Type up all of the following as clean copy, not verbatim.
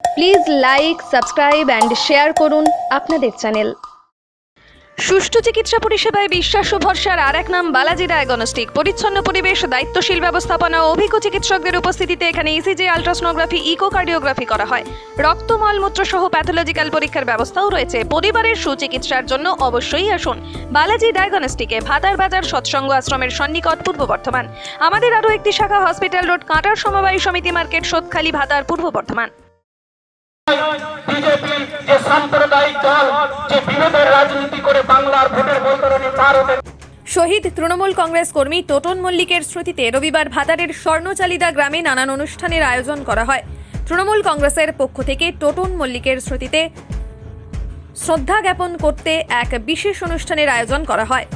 Please like, subscribe and share করুন আপনাদের channel. সুষ্ঠু চিকিৎসা পরিষেবায় বিশ্বাস ও ভরসার আর এক নাম বালাজি ডায়াগনস্টিক। পরিচ্ছন্ন পরিবেশ, দায়িত্বশীল ব্যবস্থাপনা ও অভিজ্ঞ চিকিৎসকদের উপস্থিতিতে এখানে ইসিজি, আলট্রাসোনোগ্রাফি, ইকোকার্ডিওগ্রাফি করা হয়। রক্ত, মলমূত্র সহ প্যাথোলজিক্যাল পরীক্ষার ব্যবস্থাও রয়েছে। পরিবারের সুচিকিৎসার জন্য অবশ্যই আসুন বালাজি ডায়াগনস্টিকে, ভাতার বাজার, সৎসঙ্গ আশ্রমের সন্নিকট, পূর্ব বর্ধমান। আমাদের আরও একটি শাখা হসপিটাল রোড, কাঁটার সমবায় সমিতি মার্কেট, সোদখালি, ভাতার, পূর্ব বর্ধমান। বিজেপি যে সাম্প্রদায়িক দল, যে বিরোধের রাজনীতি করে বাংলার ভোটের বৈতরণী পার হতে। শহীদ তৃণমূল কংগ্রেস কর্মী টোটন মল্লিকের স্মৃতিতে রবিবার ভাতারের স্বর্ণচালিদা গ্রামে নানান অনুষ্ঠানের আয়োজন করা হয়। তৃণমূল কংগ্রেসের পক্ষ থেকে টোটন মল্লিকের স্মৃতিতে শ্রদ্ধা জ্ঞাপন করতে এক বিশেষ অনুষ্ঠানের আয়োজন করা হয়।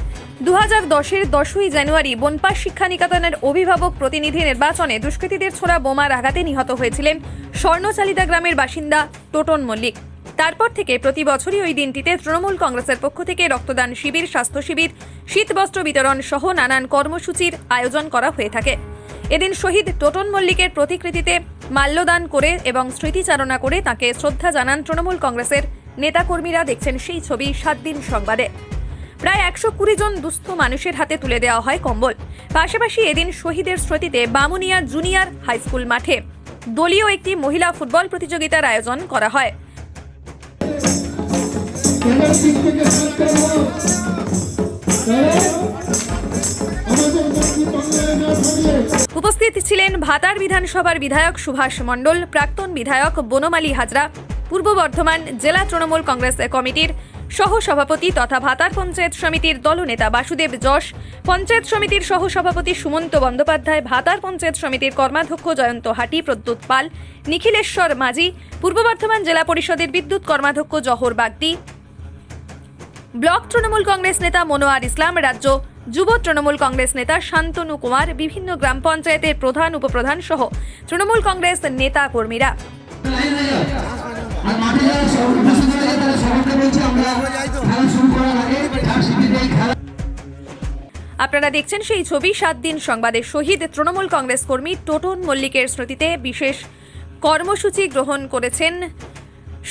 2010-এর 10ই জানুয়ারি বনপাস শিক্ষা নিকেতনের অভিভাবক প্রতিনিধি নির্বাচনে দুষ্কৃতীদের ছোড়া বোমার আঘাতে নিহত হয়েছিলেন স্বর্ণচালিদা গ্রামের বাসিন্দা টোটন মল্লিক। তারপর থেকে প্রতি বছরই ওই দিনটিতে তৃণমূল কংগ্রেসের পক্ষ থেকে রক্তদান শিবির, স্বাস্থ্য শিবির, শীতবস্ত্র বিতরণ সহ নানান কর্মসূচির আয়োজন করা হয়ে থাকে। এদিন শহীদ টোটন মল্লিকের প্রতিকৃতিতে মাল্যদান করে এবং স্মৃতিচারণা করে তাকে শ্রদ্ধা জানান তৃণমূল কংগ্রেসের নেতাকর্মীরা। দেখছেন সেই ছবি 7 দিন সংবাদে। প্রায় 120 জন দুস্থ মানুষের হাতে তুলে দেওয়া হয় কম্বল। পাশাপাশি এদিন শহীদের স্মৃতিতে বামুনিয়া জুনিয়র হাই স্কুল মাঠে দলীয় একটি মহিলা ফুটবল প্রতিযোগিতার আয়োজন করা হয়। উপস্থিত ছিলেন ভাতার বিধানসভার বিধায়ক সুভাষ মণ্ডল, প্রাক্তন বিধায়ক বনমালী হাজরা, পূর্ব বর্ধমান জেলা তৃণমূল কংগ্রেস কমিটির সহ-সভাপতি তথা ভাতার পঞ্চায়েত সমিতির দলনেতা বাসুদেব যশ, পঞ্চায়েত সমিতির সহ-সভাপতি সুমন্ত বন্দ্যোপাধ্যায়, ভাতার পঞ্চায়েত সমিতির কর্মাধ্যক্ষ জয়ন্ত হাটি, প্রদ্যুৎ পাল, নিখিলেশ্বর মাঝি, পূর্ব বর্ধমান জেলা পরিষদের বিদ্যুৎ কর্মাধ্যক্ষ জহর বাগদি, ব্লক তৃণমূল কংগ্রেস নেতা মনোয়ার ইসলাম, রাজ্য যুব তৃণমূল কংগ্রেস নেতা শান্তনু কুমার, বিভিন্ন গ্রাম পঞ্চায়েতের প্রধান, উপপ্রধান সহ তৃণমূল কংগ্রেস নেতা কর্মীরা। আপনারা দেখছেন সেই ছবি 7 দিন সংবাদে। শহীদ তৃণমূল কংগ্রেস কর্মী টোটন মল্লিকের স্মৃতিতে বিশেষ কর্মসূচি গ্রহণ করেছেন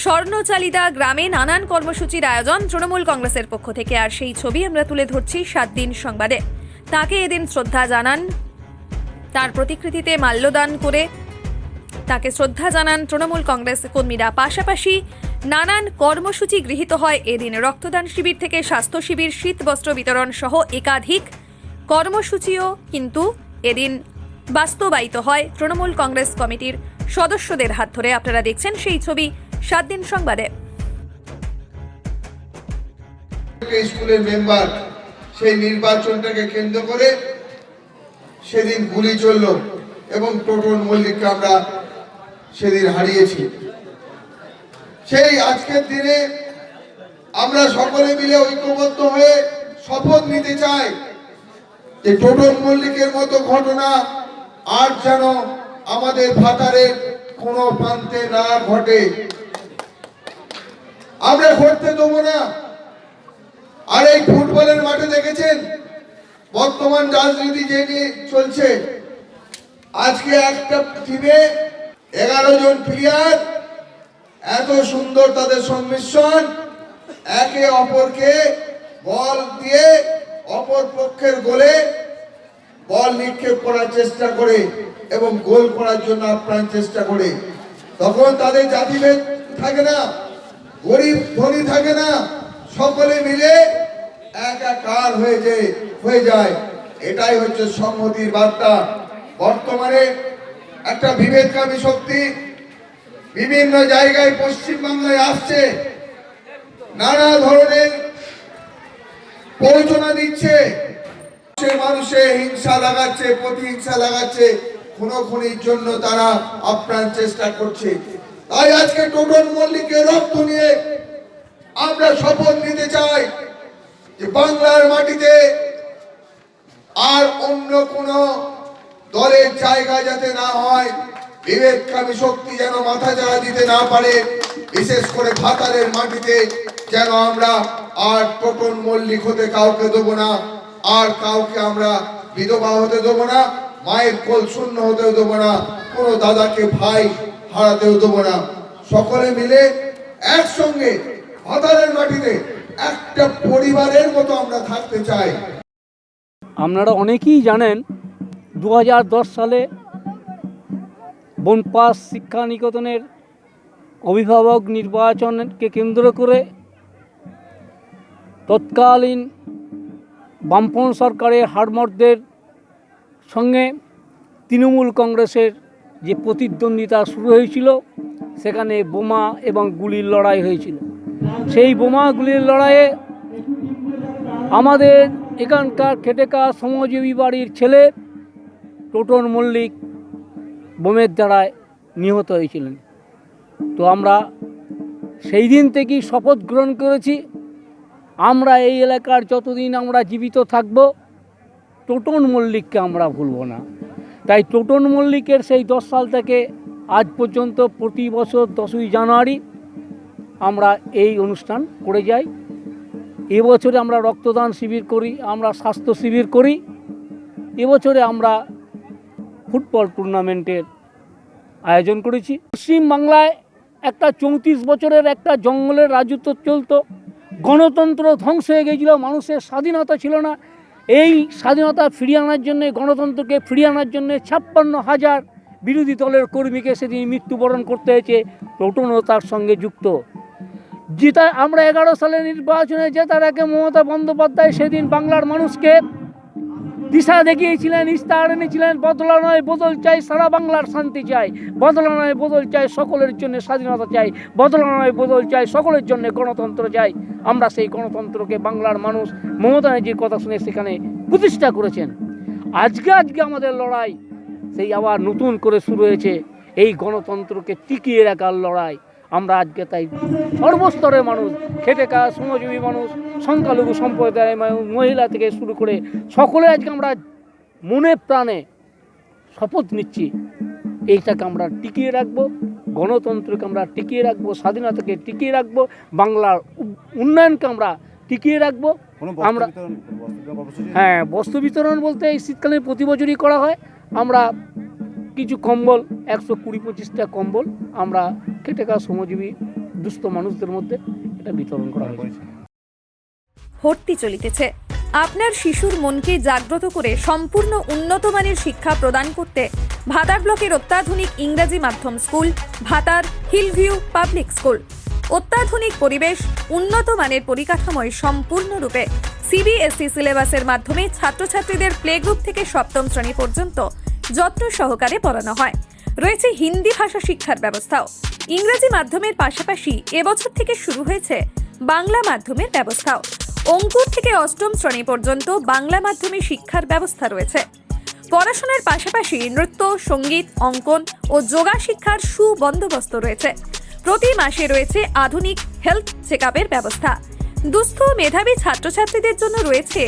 স্বর্ণচালিদা গ্রামে। নানান কর্মসূচির আয়োজন তৃণমূল কংগ্রেসের পক্ষ থেকে, আর সেই ছবি আমরা তুলে ধরছি 7 দিন সংবাদে। তাকে এদিন শ্রদ্ধা জানান, তার প্রতিকৃতিতে মাল্যদান করে তাকে শ্রদ্ধা জানান তৃণমূল কংগ্রেস কর্মীরা। পাশাপাশি নানান কর্মসূচি গৃহীত হয় এদিন। রক্তদান শিবির থেকে স্বাস্থ্য শিবির, শীত বস্ত্র বিতরণ সহ একাধিক কর্মসূচিও কিন্তু এদিন বাস্তবায়িত হয় তৃণমূল কংগ্রেস কমিটির সদস্যদের হাত ধরে। আপনারা দেখছেন সেই ছবি 7 দিন সংবাদে। স্কুলের মেম্বার, সেই নির্বাচনটাকে কেন্দ্র করে সেদিন গুলি চলল এবং টোটন মল্লিককে আমরা সেদিন হারিয়েছি। সেই আজকের দিনে আমরা সকলে মিলে ঐক্যবদ্ধ হয়ে শপথ নিতে চাই যে টোটন মল্লিকের মতো ঘটনা আর যেন আমাদের ভাতারের কোনো প্রান্তে না ঘটে। আমরা ঘটতে দেবো না। আর এই ফুটবলের মাঠে দেখেছেন বর্তমান রাজনীতি যে নিয়ে চলছে, আজকে একটা টিমে 11 জন প্লেয়ার, এত সুন্দর তাদের সংমিশ্রণ, একে অপরকে বল দিয়ে অপর পক্ষের গোলে বল নিক্ষেপ করার চেষ্টা করে এবং গোল করার জন্য আপ্রাণ চেষ্টা করে। তখন তাদের জাতিভেদ থাকে না, গরিব ধনী থাকে না, সকলে মিলে একাকার হয়ে যায়। এটাই হচ্ছে সংহতির বার্তা। বর্তমানে একটা বিভেদকামী শক্তি বিভিন্ন জায়গায় পশ্চিমবাংলায় আসছে, নানা ধরনের প্ররোচনা দিচ্ছে, মানুষে হিংসা লাগাচ্ছে, প্রতিহিংসা লাগাচ্ছে, খুনোখুনির জন্য তারা আপ্রাণ চেষ্টা করছে। তাই আজকে টোটন মল্লিকের রক্ত নিয়ে আমরা শপথ নিতে চাই যে বাংলার মাটিতে আর অন্য কোন দলের জায়গা যাতে না হয়, বিভেদকামী শক্তি যেন মাথা চাড়া দিতে না পারে। বিশেষ করে ভাতারের মাটিতে যেন আমরা আর টোটন মল্লিক হতে কাউকে দেবো না, আর কাউকে আমরা বিধবা হতে দেবো না, মায়ের কোল শূন্য হতেও দেবো না, কোনো দাদাকে ভাই হারাতেও দেবো না। সকলে মিলে একসঙ্গে ভাতারের মাটিতে একটা পরিবারের মতো আমরা থাকতে চাই। আপনারা অনেকেই জানেন 2010 সালে বনপাস শিক্ষা নিকেতনের অভিভাবক নির্বাচনকে কেন্দ্র করে তৎকালীন বামপন্থী সরকারের হাড়মর্দের সঙ্গে তৃণমূল কংগ্রেসের যে প্রতিদ্বন্দ্বিতা শুরু হয়েছিল, সেখানে বোমা এবং গুলির লড়াই হয়েছিল। সেই বোমা গুলির লড়াইয়ে আমাদের এখানকার খেটে খাওয়া শ্রমজীবী বাড়ির ছেলে টোটন মল্লিক বোমের দ্বারায় নিহত হয়েছিলেন। তো আমরা সেই দিন থেকেই শপথ গ্রহণ করেছি, আমরা এই এলাকার যতদিন আমরা জীবিত থাকব টোটন মল্লিককে আমরা ভুলব না। তাই টোটন মল্লিকের সেই 10 সাল থেকে আজ পর্যন্ত প্রতি বছর 10ই জানুয়ারি আমরা এই অনুষ্ঠান করে যাই। এবছরে আমরা রক্তদান শিবির করি, আমরা স্বাস্থ্য শিবির করি। এবছরে আমরা ফুটবল টুর্নামেন্টের আয়োজন করেছি। পশ্চিম বাংলায় একটা 34 বছরের একটা জঙ্গলের রাজত্ব চলতো, গণতন্ত্র ধ্বংস হয়ে গিয়েছিল, মানুষের স্বাধীনতা ছিল না। এই স্বাধীনতা ফিরিয়ে আনার জন্যে, গণতন্ত্রকে ফিরিয়ে আনার জন্যে 56,000 বিরোধী দলের কর্মীকে সেদিন মৃত্যুবরণ করতে হয়েছে, টোটনও তার সঙ্গে যুক্ত। জিতা আমরা 11 সালে নির্বাচনে জেতার আগে মমতা বন্দ্যোপাধ্যায় সেদিন বাংলার মানুষকে দিশা দেখিয়েছিলেন, ইস্তাহার এনেছিলেন, বদলা নয় বদল চাই, সারা বাংলার শান্তি চাই, বদলা নয় বদল চাই, সকলের জন্য স্বাধীনতা চাই, বদলা নয় বদল চাই, সকলের জন্য গণতন্ত্র চাই। আমরা সেই গণতন্ত্রকে বাংলার মানুষ মমতা ব্যানার্জির কথা শুনে সেখানে প্রতিষ্ঠা করেছেন। আজকে আমাদের লড়াই সেই আবার নতুন করে শুরু হয়েছে, এই গণতন্ত্রকে টিকিয়ে রাখার লড়াই। আমরা আজকে তাই সর্বস্তরের মানুষ, খেটে খাওয়া শ্রমজীবী মানুষ, সংখ্যালঘু সম্প্রদায়ের মানুষ, মহিলা থেকে শুরু করে সকলে আজকে আমরা মনে প্রাণে শপথ নিচ্ছি এইটাকে আমরা টিকিয়ে রাখবো, গণতন্ত্রকে আমরা টিকিয়ে রাখবো, স্বাধীনতাকে টিকিয়ে রাখবো, বাংলার উন্নয়নকে আমরা টিকিয়ে রাখবো। আমরা বস্ত্র বিতরণ বলতে এই শীতকালে প্রতি বছরই করা হয়। আমরা কিছু কম্বল 120-25টা কম্বল আমরা খেটে খাওয়া শ্রমজীবী দুস্থ মানুষদের মধ্যে এটা বিতরণ করা হয়েছে। ভর্তি চলিতেছে। আপনার শিশুর মনকে জাগ্রত করে সম্পূর্ণ উন্নত মানের শিক্ষা প্রদান করতে ভাতার ব্লকের অত্যাধুনিক ইংরেজি মাধ্যম স্কুল ভাতার হিলভিউ পাবলিক স্কুল। অত্যাধুনিক পরিবেশ, উন্নত মানের পরিকাঠামোয় সম্পূর্ণরূপে সিবিএসই সিলেবাসের মাধ্যমে ছাত্রছাত্রীদের প্লে গ্রুপ থেকে 7ম শ্রেণী পর্যন্ত যত্ন সহকারে পড়ানো হয়। রয়েছে হিন্দি ভাষা শিক্ষার ব্যবস্থাও। ইংরেজি মাধ্যমের পাশাপাশি এবছর থেকে শুরু হয়েছে বাংলা মাধ্যমের ব্যবস্থাও। অঙ্কুর থেকে 8ম শ্রেণী পর্যন্ত বাংলা মাধ্যমে শিক্ষার ব্যবস্থা রয়েছে। পড়াশোনার পাশাপাশি নৃত্য, সঙ্গীত, অঙ্কন ও যোগা শিক্ষার সুবন্দোবস্ত রয়েছে। প্রতি মাসে রয়েছে আধুনিক হেলথ চেকআপের ব্যবস্থা। দুস্থ মেধাবী ছাত্রছাত্রীদের জন্য রয়েছে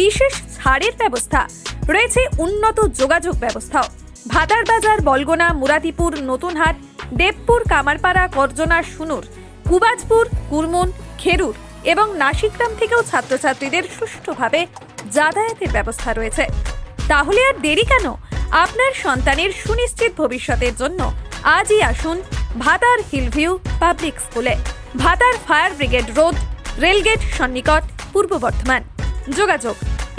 বিশেষ ছাড়ের ব্যবস্থা। রয়েছে উন্নত যোগাযোগ ব্যবস্থাও। ভাতার বাজার, বলগোনা, মুরাদিপুর, নতুনহাট, দেবপুর, কামারপাড়া, করজনা, সুনুর, কুবাজপুর, কুরমুন, খেরুর এবং নাসিকগ্রাম থেকেও ছাত্রছাত্রীদের সুষ্ঠুভাবে যাতায়াতের ব্যবস্থা রয়েছে। তাহলে আর দেরি কেন? আপনার সন্তানের সুনিশ্চিত ভবিষ্যতের জন্য আজই আসুন ভাতার হিলভিউ পাবলিক স্কুলে। ভাতার ফায়ার ব্রিগেড রোড, রেলগেট সন্নিকট, পূর্ব বর্ধমান। যোগাযোগ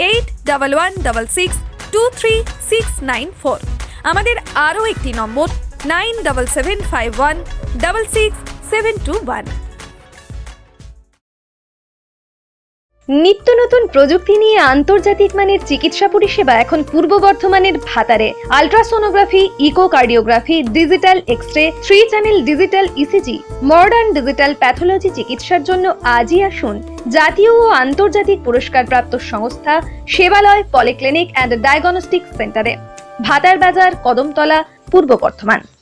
8166233694। আমাদের আরও একটি নম্বর 9775166721। নিত্য নতুন প্রযুক্তি নিয়ে আন্তর্জাতিক মানের চিকিৎসা পরিষেবা এখন পূর্ব বর্ধমানের ভাতারে। Ultrasonography, echocardiography, digital X-ray, 3 channel digital ECG, modern digital pathology চিকিৎসার জন্য আজই আসুন জাতীয় ও আন্তর্জাতিক পুরস্কারপ্রাপ্ত সংস্থা সেবালয় পলিক্লিনিক অ্যান্ড ডায়াগনস্টিক সেন্টারে, ভাতার বাজার, কদমতলা, পূর্ব বর্ধমান।